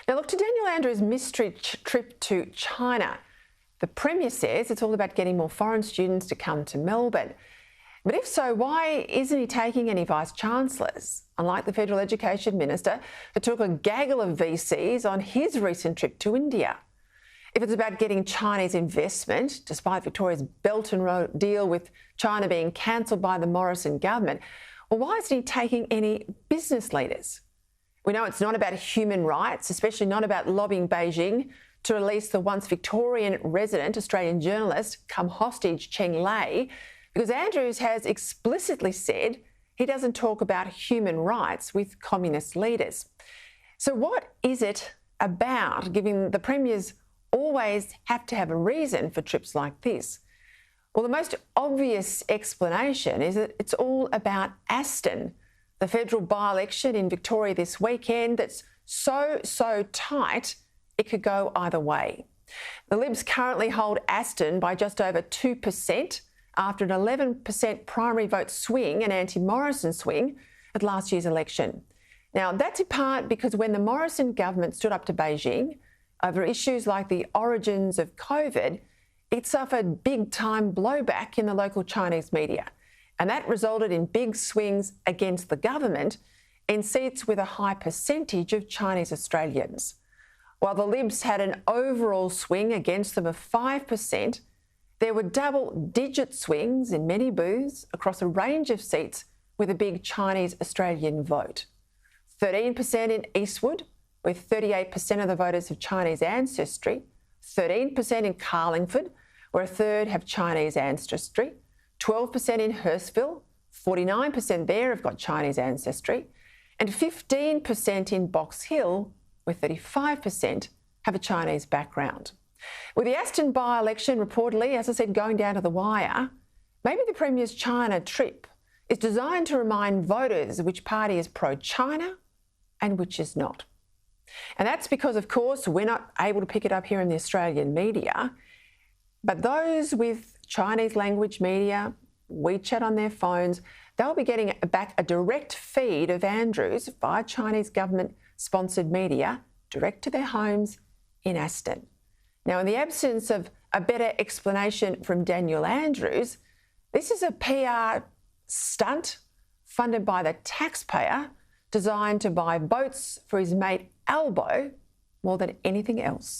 Now, look, to Daniel Andrews' mystery trip to China, the Premier says it's all about getting more foreign students to come to Melbourne. But if so, why isn't he taking any Vice-Chancellors, unlike the Federal Education Minister who took a gaggle of VCs on his recent trip to India? If it's about getting Chinese investment, despite Victoria's Belt and Road deal with China being cancelled by the Morrison government, well, why isn't he taking any business leaders? We know it's not about human rights, especially not about lobbying Beijing to release the once Victorian resident Australian journalist come hostage Cheng Lei, because Andrews has explicitly said he doesn't talk about human rights with communist leaders. So what is it about, given the premiers always have to have a reason for trips like this? Well, the most obvious explanation is that it's all about Aston, the federal by-election in Victoria this weekend that's so tight it could go either way. The Libs currently hold Aston by just over 2% after an 11% primary vote swing, an anti-Morrison swing, at last year's election. Now, that's in part because when the Morrison government stood up to Beijing over issues like the origins of COVID, it suffered big-time blowback in the local Chinese media. And that resulted in big swings against the government in seats with a high percentage of Chinese Australians. While the Libs had an overall swing against them of 5%, there were double-digit swings in many booths across a range of seats with a big Chinese Australian vote. 13% in Eastwood, with 38% of the voters of Chinese ancestry, 13% in Carlingford, where a third have Chinese ancestry, 12% in Hurstville, 49% there have got Chinese ancestry, and 15% in Box Hill, where 35% have a Chinese background. With the Aston by-election reportedly, as I said, going down to the wire, maybe the Premier's China trip is designed to remind voters which party is pro-China and which is not. And that's because, of course, we're not able to pick it up here in the Australian media, but those with Chinese language media, WeChat on their phones, they'll be getting back a direct feed of Andrews via Chinese government-sponsored media direct to their homes in Aston. Now, in the absence of a better explanation from Daniel Andrews, this is a PR stunt funded by the taxpayer designed to buy votes for his mate Albo more than anything else.